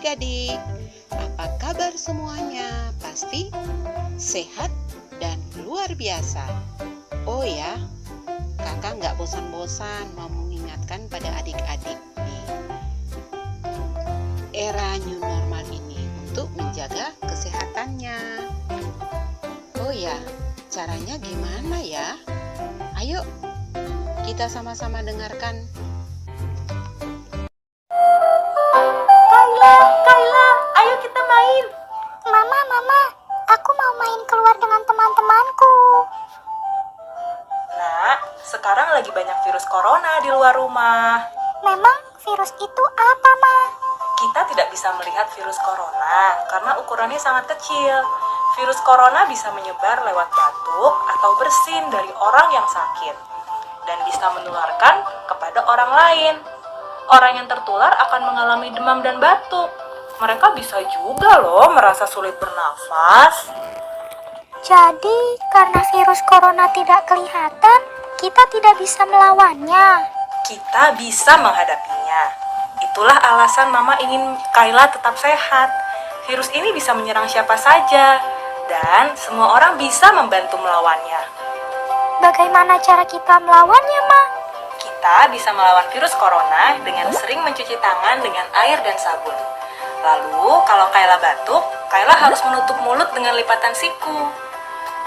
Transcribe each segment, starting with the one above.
adik-adik, apa kabar semuanya? Pasti sehat dan luar biasa. Oh ya, kakak nggak bosan-bosan mau mengingatkan pada adik-adik nih, era new normal ini untuk menjaga kesehatannya. Oh ya, caranya gimana ya? Ayo kita sama-sama dengarkan. Kayla, ayo kita main. Mama, aku mau main keluar dengan teman-temanku. Nak, sekarang lagi banyak virus corona di luar rumah. Memang virus itu apa, Ma? Kita tidak bisa melihat virus corona karena ukurannya sangat kecil. Virus corona bisa menyebar lewat batuk atau bersin dari orang yang sakit dan bisa menularkan kepada orang lain. Orang yang tertular akan mengalami demam dan batuk. Mereka bisa juga loh merasa sulit bernafas. Jadi, karena virus corona tidak kelihatan, kita tidak bisa melawannya. Kita bisa menghadapinya. Itulah alasan Mama ingin Kayla tetap sehat. Virus ini bisa menyerang siapa saja, dan semua orang bisa membantu melawannya. Bagaimana cara kita melawannya, Ma? Kita bisa melawan virus corona dengan sering mencuci tangan dengan air dan sabun. Lalu, kalau Kayla batuk, Kayla harus menutup mulut dengan lipatan siku.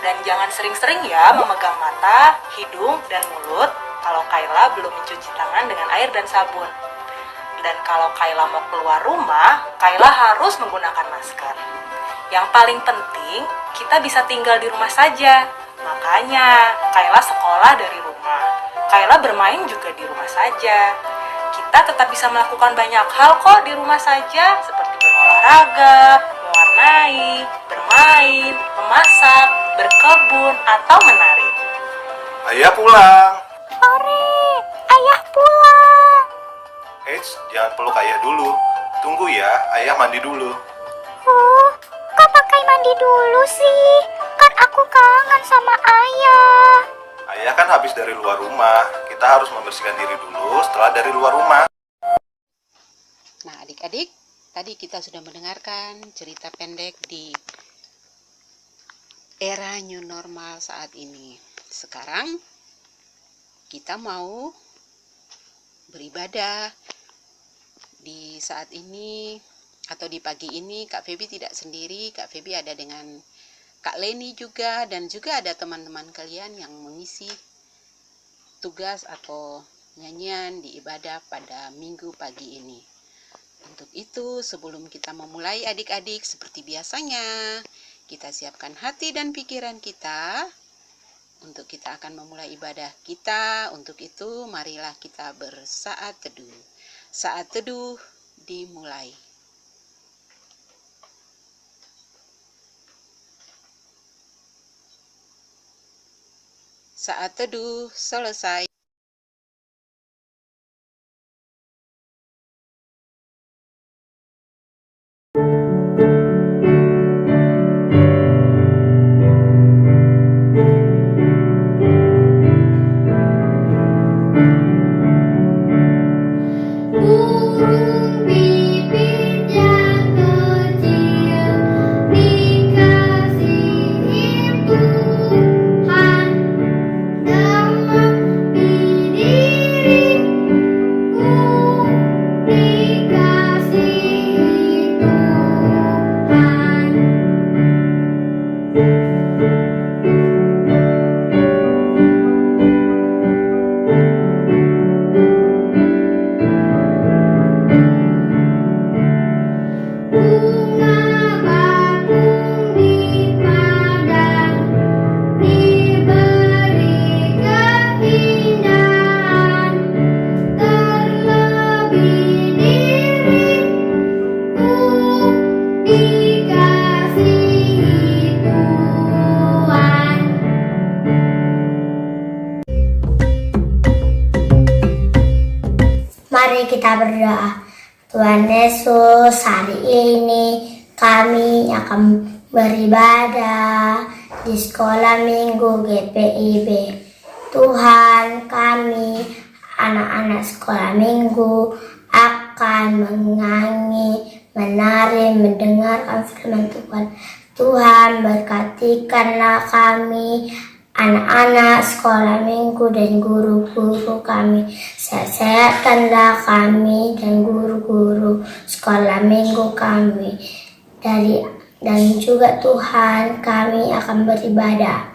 Dan jangan sering-sering ya memegang mata, hidung, dan mulut kalau Kayla belum mencuci tangan dengan air dan sabun. Dan kalau Kayla mau keluar rumah, Kayla harus menggunakan masker. Yang paling penting, kita bisa tinggal di rumah saja. Makanya, Kayla sekolah dari rumah. Kayla bermain juga di rumah saja. Kita tetap bisa melakukan banyak hal kok di rumah saja, seperti berolahraga, mewarnai, bermain, memasak, berkebun, atau menari. Ayah pulang. Ore, ayah pulang. Eits, jangan peluk ayah dulu. Tunggu ya, ayah mandi dulu. Kok pakai mandi dulu sih? Kan aku kangen sama ayah. Ayah kan habis dari luar rumah. Kita harus membersihkan diri dulu setelah dari luar rumah. Nah, adik-adik, tadi kita sudah mendengarkan cerita pendek di era new normal saat ini. Sekarang kita mau beribadah. Di saat ini atau di pagi ini Kak Feby tidak sendiri. Kak Feby ada dengan Kak Leni juga, dan juga ada teman-teman kalian yang mengisi tugas atau nyanyian di ibadah pada minggu pagi ini. Untuk itu, sebelum kita memulai adik-adik, seperti biasanya, kita siapkan hati dan pikiran kita untuk kita akan memulai ibadah kita. Untuk itu, marilah kita bersaat teduh. Saat teduh dimulai. Saat teduh selesai. Burung pipit yang kecil dikasihi Tuhan dalam diriku, dikasihi Tuhan. Bunga bakung di padang diberi keindahan, terlebih diriku dikasihi Tuhan. Mari kita berdoa. Tuhan Yesus, hari ini kami akan beribadah di sekolah minggu GPIB. Tuhan, kami anak-anak sekolah minggu akan menyanyi mendengarkan firman Tuhan. Tuhan berkatikanlah kami, anak-anak sekolah minggu dan guru-guru kami. Sehatkanlah kami dan guru-guru sekolah minggu kami. Dan juga Tuhan, kami akan beribadah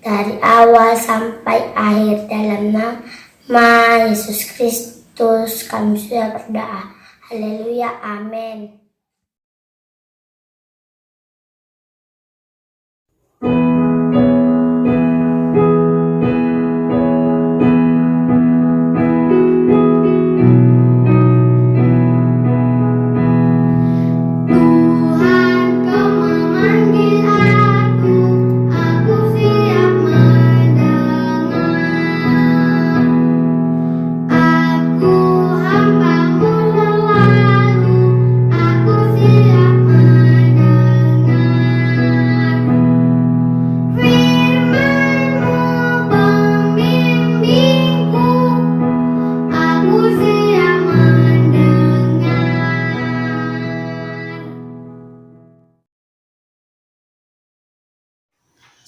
dari awal sampai akhir dalam nama Yesus Kristus kami sudah berdoa. Haleluya, amin.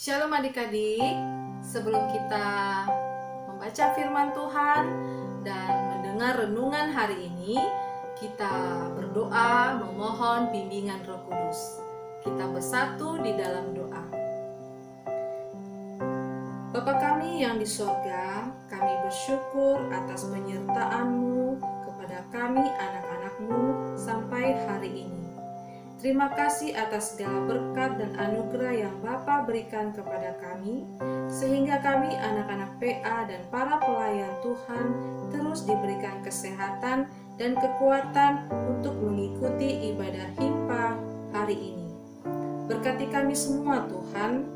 Shalom adik-adik, sebelum kita membaca firman Tuhan dan mendengar renungan hari ini, kita berdoa memohon bimbingan Roh Kudus. Kita bersatu di dalam doa. Bapa kami yang di sorga, kami bersyukur atas penyertaan-Mu kepada kami anak-anak-Mu sampai hari ini. Terima kasih atas segala berkat dan anugerah yang Bapa berikan kepada kami, sehingga kami anak-anak PA dan para pelayan Tuhan terus diberikan kesehatan dan kekuatan untuk mengikuti ibadah Himpa hari ini. Berkati kami semua Tuhan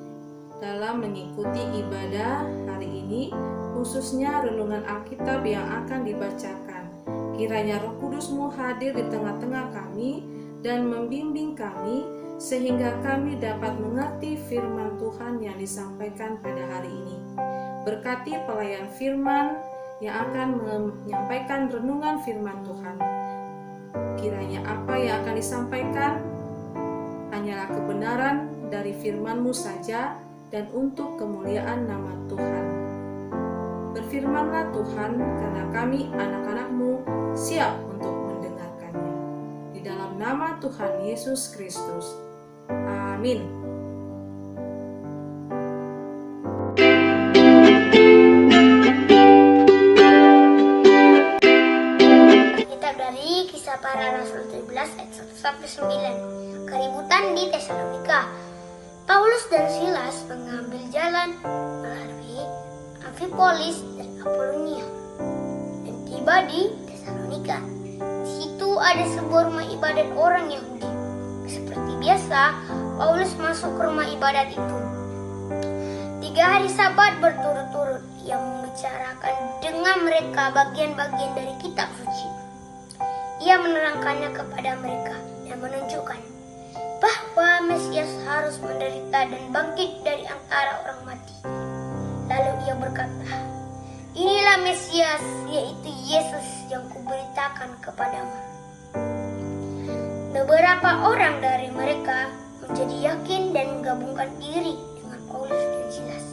dalam mengikuti ibadah hari ini, khususnya renungan Alkitab yang akan dibacakan. Kiranya Roh Kudus-Mu hadir di tengah-tengah kami dan membimbing kami sehingga kami dapat mengerti firman Tuhan yang disampaikan pada hari ini. Berkati pelayan firman yang akan menyampaikan renungan firman Tuhan. Kiranya apa yang akan disampaikan hanyalah kebenaran dari firman-Mu saja dan untuk kemuliaan nama Tuhan. Berfirmanlah Tuhan, karena kami anak-anak-Mu siap untuk dalam nama Tuhan Yesus Kristus. Amin. Kitab dari Kisah Para Rasul 17 ayat 1-9. Keributan di Tesalonika. Paulus dan Silas mengambil jalan melalui Amfipolis dan Apolonia dan tiba di Tesalonika. Ada sebuah rumah ibadat orang Yahudi. Seperti biasa, Paulus masuk ke rumah ibadat itu. 3 hari Sabat berturut-turut ia membicarakan dengan mereka bagian-bagian dari kitab suci. Ia menerangkannya kepada mereka dan menunjukkan bahwa Mesias harus menderita dan bangkit dari antara orang mati. Lalu ia berkata, "Inilah Mesias, yaitu Yesus yang kuberitakan kepadamu." Beberapa orang dari mereka menjadi yakin dan menggabungkan diri dengan Paulus dan Silas.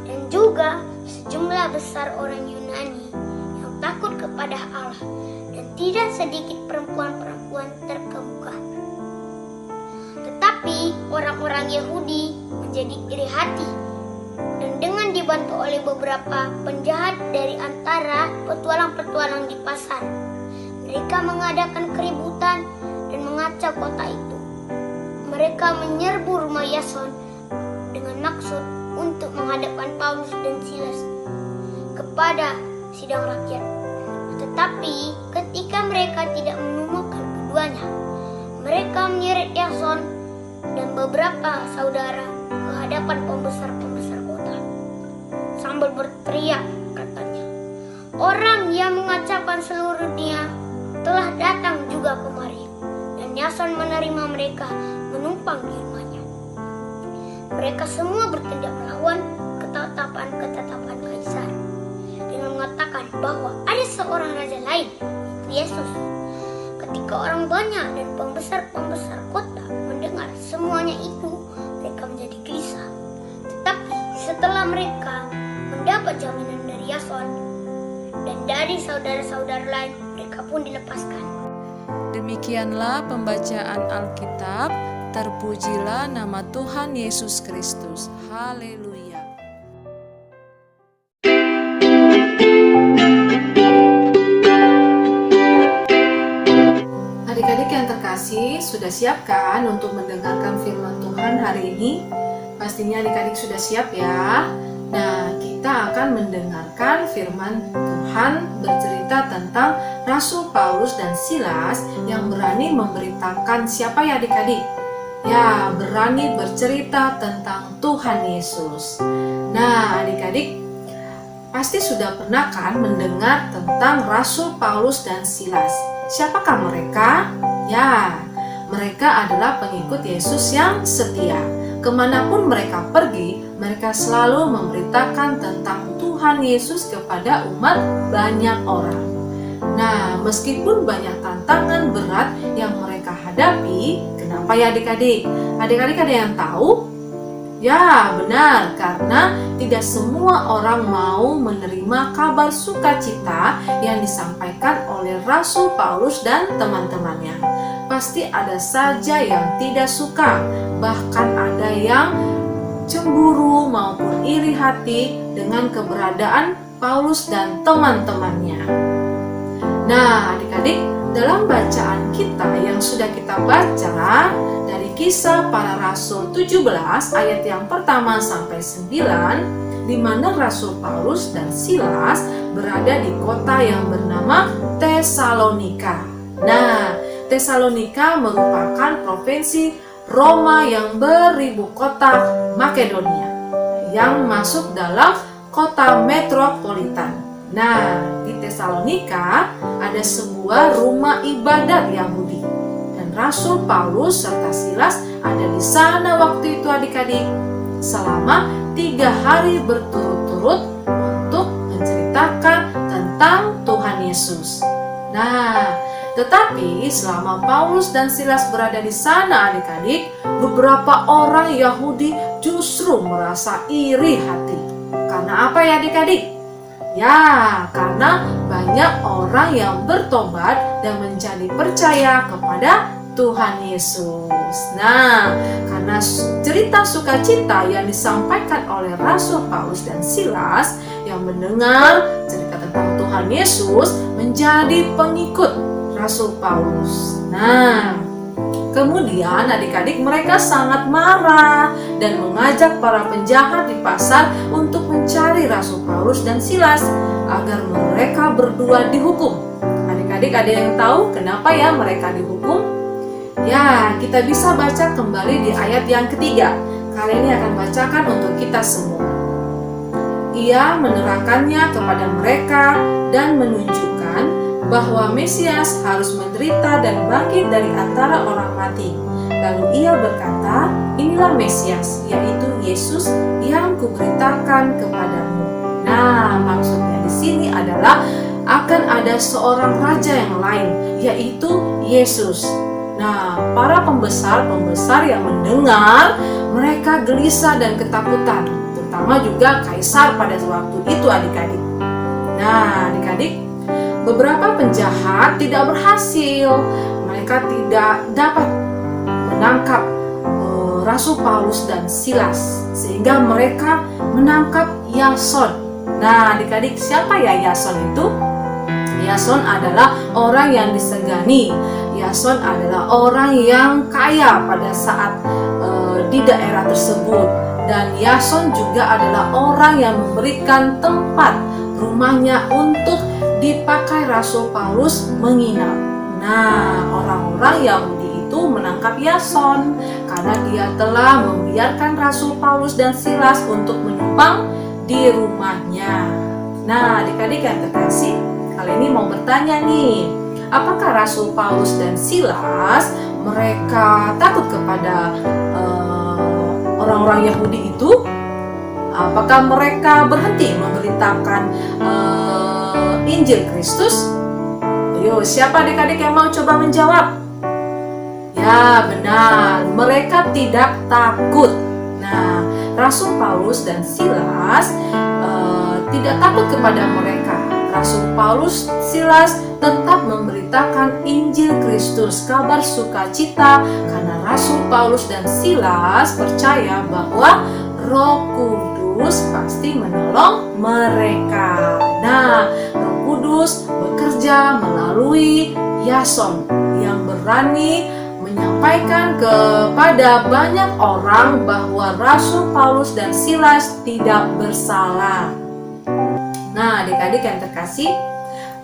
Dan juga sejumlah besar orang Yunani yang takut kepada Allah dan tidak sedikit perempuan-perempuan terkemuka. Tetapi orang-orang Yahudi menjadi iri hati dan dengan dibantu oleh beberapa penjahat dari antara petualang-petualang di pasar, mereka mengadakan keributan dan mengacau kota itu. Mereka menyerbu rumah Yason dengan maksud untuk menghadapkan Paulus dan Silas kepada sidang rakyat. Tetapi ketika mereka tidak menemukan keduanya, mereka menyeret Yason dan beberapa saudara ke hadapan pembesar-pembesar kota sambil berteriak, katanya, "Orang yang mengacaukan seluruh dunia telah datang juga kemari." Yason menerima mereka menumpang di rumahnya. Mereka semua bertindak melawan ketetapan Kaisar dengan mengatakan bahwa ada seorang raja lain, Yesus. Ketika orang banyak dan pembesar-pembesar kota mendengar semuanya itu, mereka menjadi gelisah. Tetapi setelah mereka mendapat jaminan dari Yason dan dari saudara-saudara lain, mereka pun dilepaskan. Demikianlah pembacaan Alkitab. Terpujilah nama Tuhan Yesus Kristus. Haleluya. Adik-adik yang terkasih, sudah siap kan untuk mendengarkan firman Tuhan hari ini? Pastinya adik-adik sudah siap ya. Nah, kita akan mendengarkan firman Tuhan bercerita tentang Rasul Paulus dan Silas yang berani memberitakan siapa ya adik-adik? Ya, berani bercerita tentang Tuhan Yesus. Nah, adik-adik pasti sudah pernah kan mendengar tentang Rasul Paulus dan Silas. Siapakah mereka? Ya, mereka adalah pengikut Yesus yang setia. Kemanapun mereka pergi, mereka selalu memberitakan tentang Tuhan Yesus kepada umat banyak orang. Nah, meskipun banyak tantangan berat yang mereka hadapi, kenapa ya adik-adik? Adik-adik ada yang tahu? Ya, benar, karena tidak semua orang mau menerima kabar sukacita yang disampaikan oleh Rasul Paulus dan teman-temannya. Pasti ada saja yang tidak suka, bahkan ada yang cemburu maupun iri hati dengan keberadaan Paulus dan teman-temannya. Nah, adik-adik, dalam bacaan kita yang sudah kita baca dari Kisah Para Rasul 17 ayat yang pertama sampai 9, di mana Rasul Paulus dan Silas berada di kota yang bernama Tesalonika. Nah, Tesalonika merupakan provinsi Roma yang beribu kota Makedonia yang masuk dalam kota metropolitan. Nah, di Tesalonika ada sebuah rumah ibadat Yahudi dan Rasul Paulus serta Silas ada di sana waktu itu adik-adik selama 3 hari berturut-turut untuk menceritakan tentang Tuhan Yesus. Nah, tetapi selama Paulus dan Silas berada di sana adik-adik, beberapa orang Yahudi justru merasa iri hati. Karena apa ya adik-adik? Ya, karena banyak orang yang bertobat dan menjadi percaya kepada Tuhan Yesus. Nah, karena cerita sukacita yang disampaikan oleh Rasul Paulus dan Silas yang mendengar cerita tentang Tuhan Yesus menjadi pengikut Rasul Paulus. Nah, kemudian adik-adik mereka sangat marah dan mengajak para penjahat di pasar untuk mencari Rasul Paulus dan Silas agar mereka berdua dihukum. Adik-adik ada yang tahu kenapa ya mereka dihukum? Ya, kita bisa baca kembali di ayat yang ketiga. Kali ini akan bacakan untuk kita semua. Ia menerangkannya kepada mereka dan menunjukkan bahwa Mesias harus menderita dan bangkit dari antara orang mati. Lalu ia berkata, inilah Mesias, yaitu Yesus yang kuberitakan kepadamu. Nah, maksudnya di sini adalah akan ada seorang raja yang lain, yaitu Yesus. Nah, para pembesar yang mendengar, mereka gelisah dan ketakutan, terutama juga kaisar pada waktu itu adik-adik. Nah, adik-adik, beberapa penjahat tidak berhasil. Mereka tidak dapat menangkap Rasul Paulus dan Silas, sehingga mereka menangkap Yason. Nah, adik-adik, siapa ya Yason itu? Yason adalah orang yang disegani. Yason adalah orang yang kaya pada saat di daerah tersebut. Dan Yason juga adalah orang yang memberikan tempat rumahnya untuk dipakai Rasul Paulus menginap. Nah, orang-orang Yahudi itu menangkap Yason karena dia telah membiarkan Rasul Paulus dan Silas untuk menumpang di rumahnya. Nah, adik-adik yang terkasih, kali ini mau bertanya nih, apakah Rasul Paulus dan Silas mereka takut kepada orang-orang Yahudi itu? Apakah mereka berhenti memberitakan Injil Kristus? Ayo, siapa adik-adik yang mau coba menjawab? Ya, benar. Mereka tidak takut. Nah, Rasul Paulus dan Silas tidak takut kepada mereka. Rasul Paulus, Silas tetap memberitakan Injil Kristus, kabar sukacita, karena Rasul Paulus dan Silas percaya bahwa Roh Kudus pasti menolong mereka. Nah, Roh Kudus bekerja melalui Yason yang berani menyampaikan kepada banyak orang bahwa Rasul Paulus dan Silas tidak bersalah. Nah, adik-adik yang terkasih,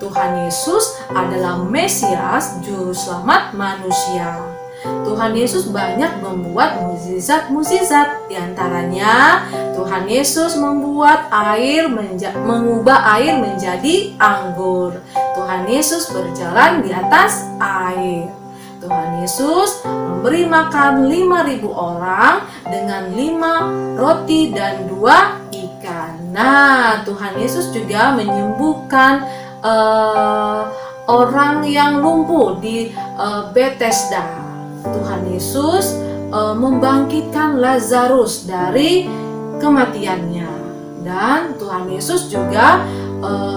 Tuhan Yesus adalah Mesias, juru selamat manusia. Tuhan Yesus banyak membuat mukjizat-mukjizat. Di antaranya, Tuhan Yesus mengubah air menjadi anggur. Tuhan Yesus berjalan di atas air. Tuhan Yesus memberi makan 5.000 orang dengan 5 roti dan 2 ikan. Nah, Tuhan Yesus juga menyembuhkan orang yang lumpuh di Bethesda. Tuhan Yesus membangkitkan Lazarus dari kematiannya. Dan Tuhan Yesus juga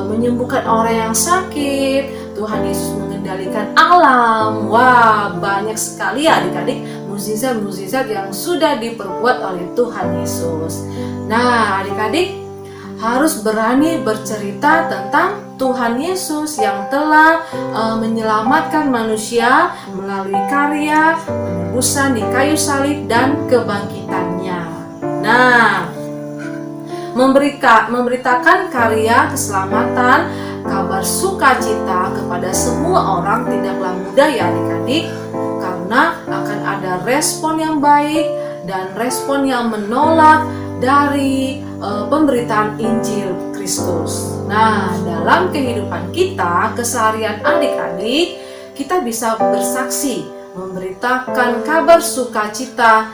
menyembuhkan orang yang sakit. Tuhan Yesus mengendalikan alam. Wah, banyak sekali adik-adik mukjizat-mukjizat yang sudah diperbuat oleh Tuhan Yesus. Nah, adik-adik harus berani bercerita tentang Tuhan Yesus yang telah menyelamatkan manusia melalui karya penebusan di kayu salib dan kebangkitannya. Nah, memberitakan karya keselamatan, kabar sukacita kepada semua orang tidaklah mudah ya adik-adik, karena akan ada respon yang baik dan respon yang menolak dari pemberitaan Injil Kristus. Nah, dalam kehidupan kita, keseharian adik-adik, kita bisa bersaksi, memberitakan kabar sukacita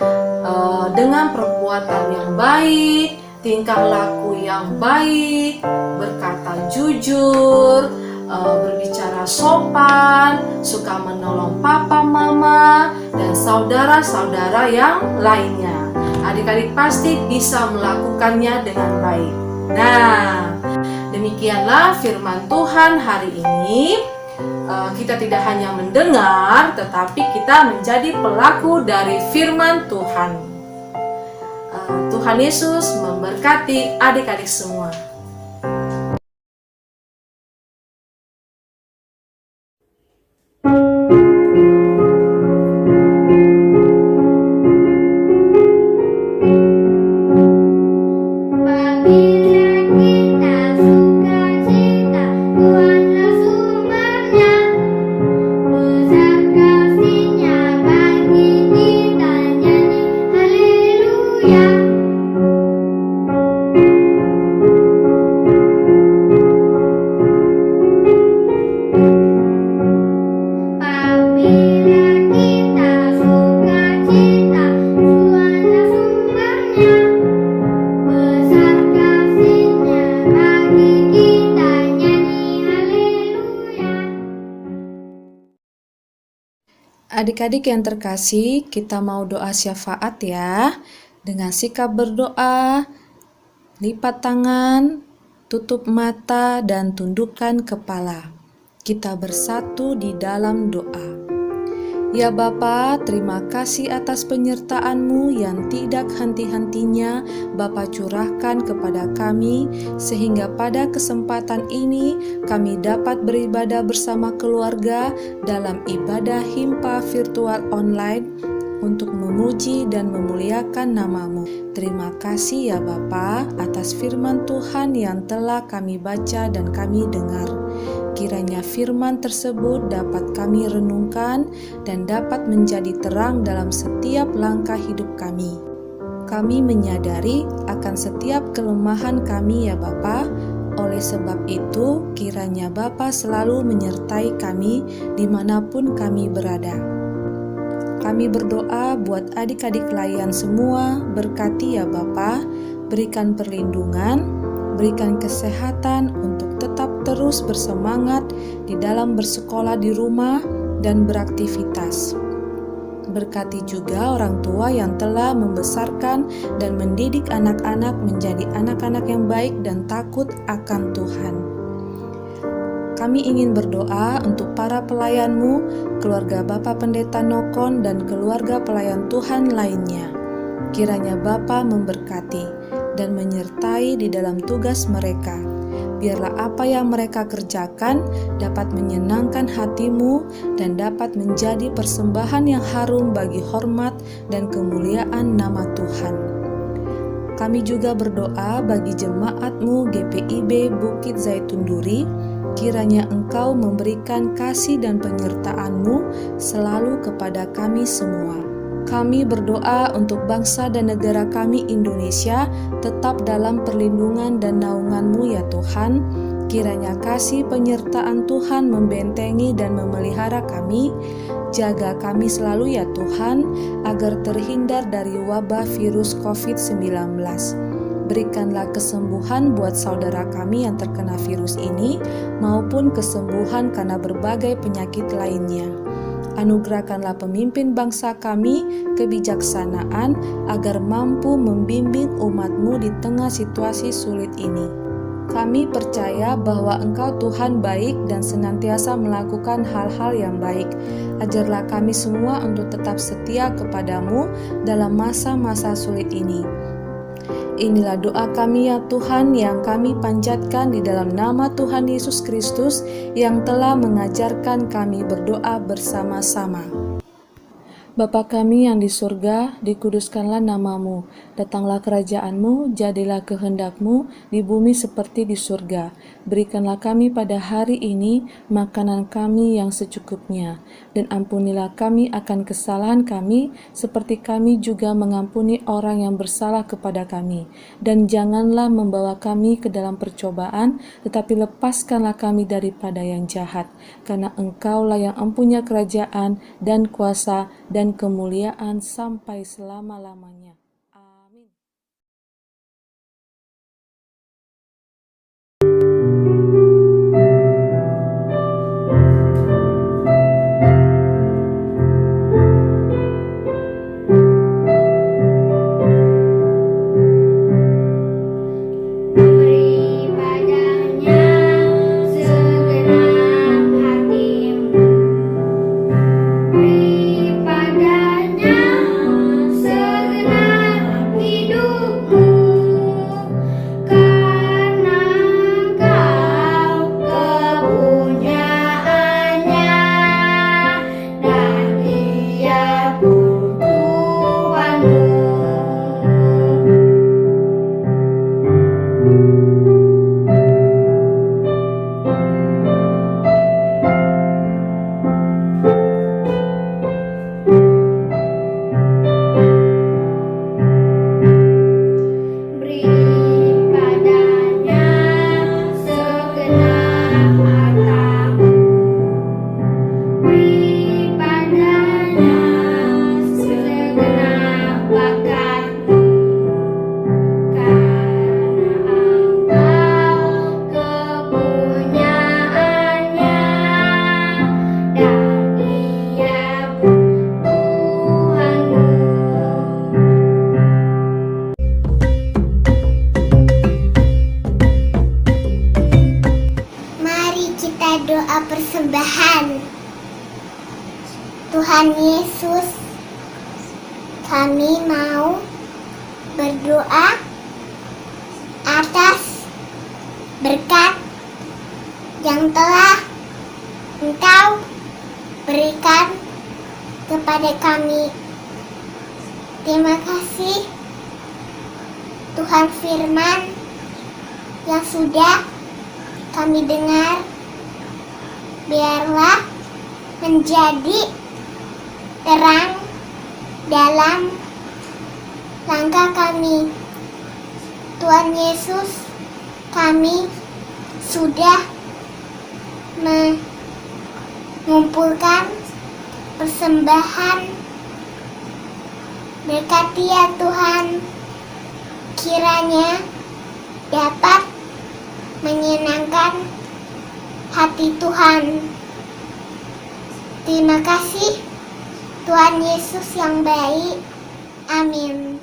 dengan perbuatan yang baik, tingkah laku yang baik, berkata jujur, berbicara sopan, suka menolong papa, mama, dan saudara-saudara yang lainnya. Adik-adik pasti bisa melakukannya dengan baik. Nah, demikianlah firman Tuhan hari ini. Kita tidak hanya mendengar, tetapi kita menjadi pelaku dari firman Tuhan. Tuhan Yesus memberkati adik-adik semua. Adik-adik yang terkasih, kita mau doa syafaat ya. Dengan sikap berdoa, lipat tangan, tutup mata, dan tundukkan kepala. Kita bersatu di dalam doa. Ya Bapa, terima kasih atas penyertaan-Mu yang tidak henti-hentinya Bapa curahkan kepada kami, sehingga pada kesempatan ini kami dapat beribadah bersama keluarga dalam ibadah himpa virtual online untuk memuji dan memuliakan nama-Mu. Terima kasih ya Bapa atas firman Tuhan yang telah kami baca dan kami dengar. Kiranya firman tersebut dapat kami renungkan dan dapat menjadi terang dalam setiap langkah hidup kami. Kami menyadari akan setiap kelemahan kami ya Bapa. Oleh sebab itu, kiranya Bapa selalu menyertai kami dimanapun kami berada. Kami berdoa buat adik-adik layan semua, berkati ya Bapa, berikan perlindungan, berikan kesehatan untuk tetap terus bersemangat di dalam bersekolah di rumah dan beraktivitas. Berkati juga orang tua yang telah membesarkan dan mendidik anak-anak menjadi anak-anak yang baik dan takut akan Tuhan. Kami ingin berdoa untuk para pelayan-Mu, keluarga Bapak Pendeta Nokon dan keluarga pelayan Tuhan lainnya. Kiranya Bapa memberkati dan menyertai di dalam tugas mereka. Biarlah apa yang mereka kerjakan dapat menyenangkan hati-Mu dan dapat menjadi persembahan yang harum bagi hormat dan kemuliaan nama Tuhan. Kami juga berdoa bagi jemaat-Mu GPIB Bukit Zaitun Duri, kiranya Engkau memberikan kasih dan penyertaan-Mu selalu kepada kami semua. Kami berdoa untuk bangsa dan negara kami Indonesia tetap dalam perlindungan dan naungan-Mu ya Tuhan. Kiranya kasih penyertaan Tuhan membentengi dan memelihara kami. Jaga kami selalu ya Tuhan, agar terhindar dari wabah virus COVID-19. Berikanlah kesembuhan buat saudara kami yang terkena virus ini, maupun kesembuhan karena berbagai penyakit lainnya. Anugerahkanlah pemimpin bangsa kami kebijaksanaan agar mampu membimbing umat-Mu di tengah situasi sulit ini. Kami percaya bahwa Engkau Tuhan baik dan senantiasa melakukan hal-hal yang baik. Ajarlah kami semua untuk tetap setia kepada-Mu dalam masa-masa sulit ini. Inilah doa kami ya Tuhan yang kami panjatkan di dalam nama Tuhan Yesus Kristus yang telah mengajarkan kami berdoa bersama-sama. Bapa kami yang di surga, dikuduskanlah nama-Mu, datanglah kerajaan-Mu, jadilah kehendak-Mu di bumi seperti di surga. Berikanlah kami pada hari ini makanan kami yang secukupnya, dan ampunilah kami akan kesalahan kami, seperti kami juga mengampuni orang yang bersalah kepada kami. Dan janganlah membawa kami ke dalam percobaan, tetapi lepaskanlah kami daripada yang jahat, karena Engkaulah yang mempunyai kerajaan dan kuasa dan kemuliaan sampai selama-lamanya. Amin. Doa persembahan. Tuhan Yesus, kami mau berdoa atas berkat yang telah Engkau berikan kepada kami. Terima kasih Tuhan firman yang sudah kami dengar, biarlah menjadi terang dalam langkah kami. Tuhan Yesus, kami sudah mengumpulkan persembahan. Berkati ya Tuhan, kiranya dapat menyenangkan hati Tuhan. Terima kasih Tuhan Yesus yang baik. Amin.